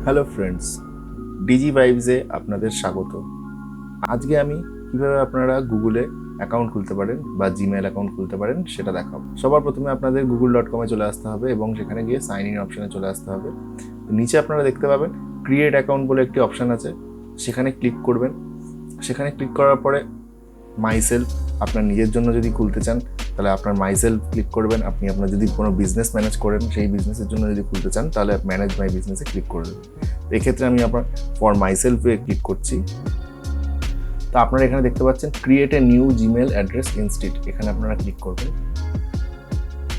Hello friends, DG ভাইভসে আপনাদের স্বাগত। আজকে আমি কিভাবে আপনারা গুগলে অ্যাকাউন্ট খুলতে পারেন বা জিমেল অ্যাকাউন্ট খুলতে পারেন সেটা দেখাবো। সবার প্রথমে আপনাদের google.com-এ চলে আসতে হবে এবং সেখানে গিয়ে সাইন ইন অপশানে চলে আসতে হবে। নিচে আপনারা দেখতে পাবেন ক্রিয়েট অ্যাকাউন্ট বলে একটি অপশান আছে, সেখানে ক্লিক করবেন। সেখানে ক্লিক করার পরে মাইসেলফ, আপনার নিজের জন্য যদি খুলতে চান তাহলে আপনার মাইসেলফ ক্লিক করবেন। আপনি আপনার যদি কোনো বিজনেস ম্যানেজ করেন, সেই বিজনেসের জন্য যদি খুলতে চান তাহলে ম্যানেজ মাই বিজনেসে ক্লিক করে দেবেন। এক্ষেত্রে আমি আপনার ফর মাইসেলফে ক্লিক করছি। তো আপনারা এখানে দেখতে পাচ্ছেন create a new Gmail address ইনস্টিট, এখানে আপনারা ক্লিক করবেন।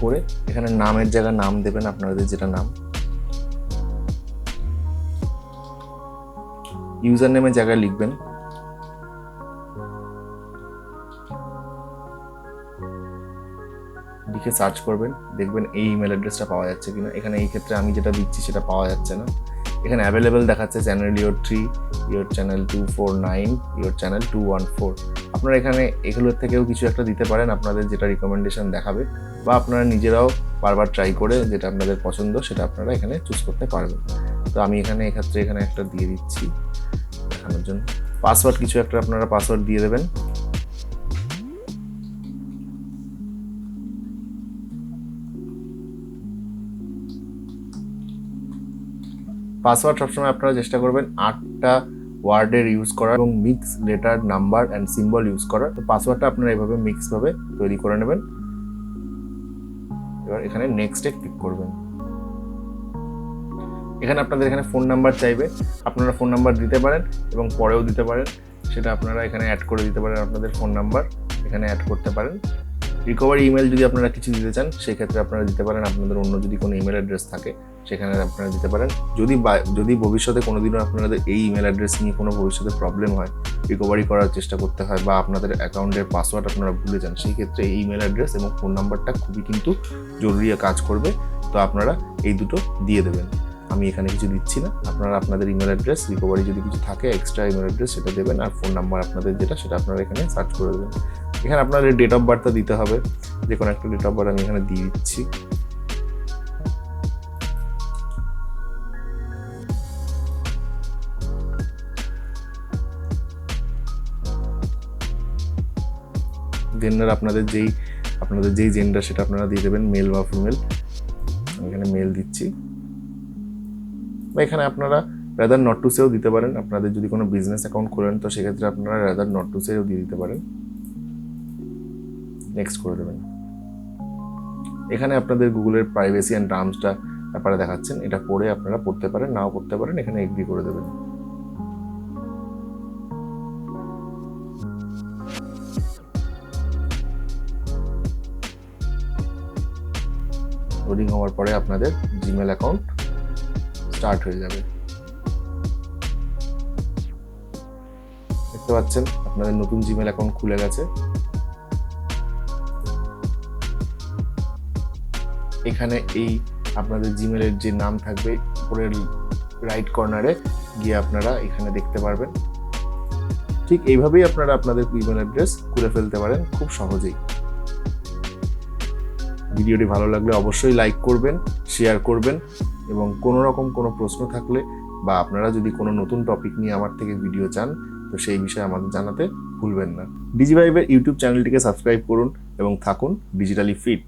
করে এখানে নামের জায়গায় নাম দেবেন, আপনাদের যেটা নাম। ইউজার নেমের জায়গায় লিখবেন লিখে সার্চ করবেন, দেখবেন এই ইমেল অ্যাড্রেসটা পাওয়া যাচ্ছে কিনা। এখানে এই ক্ষেত্রে আমি যেটা দিচ্ছি সেটা পাওয়া যাচ্ছে না। এখানে অ্যাভেলেবেল দেখাচ্ছে channel your 3, your channel 249, your channel 214। আপনারা এখানে এগুলোর থেকেও কিছু একটা দিতে পারেন, আপনাদের যেটা রিকমেন্ডেশন দেখাবে, বা আপনারা নিজেরাও বারবার ট্রাই করে যেটা আপনাদের পছন্দ সেটা আপনারা এখানে চুজ করতে পারবেন। তো আমি এক্ষেত্রে এখানে একটা দিয়ে দিচ্ছি দেখানোর জন্য। পাসওয়ার্ড কিছু একটা আপনারা পাসওয়ার্ড দিয়ে দেবেন। পাসওয়ার্ড সবসময় আপনারা চেষ্টা করবেন 8টা ওয়ার্ডের ইউজ করা এবং mix letter, number and symbol use করা। তো পাসওয়ার্ডটা আপনারা এভাবে মিক্সভাবে তৈরি করে নেবেন। এবার এখানে নেক্সটে ক্লিক করবেন। এখানে আপনাদের এখানে ফোন নাম্বার চাইবে, আপনারা ফোন নাম্বার দিতে পারেন এবং পরেও দিতে পারেন, সেটা আপনারা এখানে অ্যাড করে দিতে পারেন। আপনাদের ফোন নাম্বার এখানে অ্যাড করতে পারেন। রিকভারি ইমেল যদি আপনারা কিছু দিতে চান সেক্ষেত্রে আপনারা দিতে পারেন। আপনাদের অন্য যদি কোনো ইমেল অ্যাড্রেস থাকে সেখানে আপনারা দিতে পারেন। যদি ভবিষ্যতে কোনোদিনও আপনাদের এই ইমেল অ্যাড্রেস নিয়ে কোনো ভবিষ্যতে প্রবলেম হয়, রিকভারি করার চেষ্টা করতে হয়, বা আপনাদের অ্যাকাউন্টের পাসওয়ার্ড আপনারা ভুলে যান, সেই ক্ষেত্রে এই ইমেল অ্যাড্রেস এবং ফোন নাম্বারটা খুবই কিন্তু জরুরি কাজ করবে। তো আপনারা এই দুটো দিয়ে দেবেন। আমি এখানে কিছু দিচ্ছি না। আপনারা আপনাদের ইমেল অ্যাড্রেস, রিকভারি যদি কিছু থাকে এক্সট্রা ইমেল অ্যাড্রেস সেটা দেবেন, আর ফোন নাম্বার আপনাদের যেটা সেটা আপনারা এখানে সার্চ করে দেবেন। এখানে আপনাদের ডেট অফ বার্থটা দিতে হবে, যে কোনো একটা ডেট অফ বার্থ আমি এখানে দিয়ে দিচ্ছি। জেন্ডার আপনাদের যেই জেন্ডার সেটা আপনারা দিয়ে দেবেন, মেল বা ফিমেল। আমি এখানে মেল দিচ্ছি। বা এখানে আপনারা রাদার নট টু সেও দিতে পারেন। আপনাদের যদি কোনো বিজনেস অ্যাকাউন্ট খোলেন তো সেক্ষেত্রে আপনারা রাদার নট টু সেও দিয়ে দিতে পারেন। নেক্সট করে দেবেন। এখানে আপনাদের গুগলের প্রাইভেসি অ্যান্ড টার্মসটা ব্যাপারে দেখাচ্ছেন, এটা পড়ে আপনারা পড়তে পারেন, নাও পড়তে পারেন। এখানে এগ্রি করে দেবেন। লোডিং হওয়ার পরে আপনাদের জিমেল অ্যাকাউন্ট স্টার্ট হয়ে যাবে। দেখতে পাচ্ছেন আপনাদের নতুন জিমেল অ্যাকাউন্ট খুলে গেছে। এখানে এই আপনাদের জিমেলের যে নাম থাকবে উপরের রাইট কর্নারে গিয়ে আপনারা এখানে দেখতে পারবেন। ঠিক এইভাবেই আপনারা আপনাদের ইমেল অ্যাড্রেস খুলে ফেলতে পারেন খুব সহজেই। ভিডিওটি ভালো লাগলে অবশ্যই লাইক করবেন, শেয়ার করবেন, এবং কোনো রকম কোনো প্রশ্ন থাকলে বা আপনারা যদি কোনো নতুন টপিক নিয়ে আমার থেকে ভিডিও চান তো সেই বিষয়ে আমাদের জানাতে ভুলবেন না। ডিজি ভাইভের ইউটিউব চ্যানেলটিকে সাবস্ক্রাইব করুন এবং থাকুন ডিজিটালি ফিট।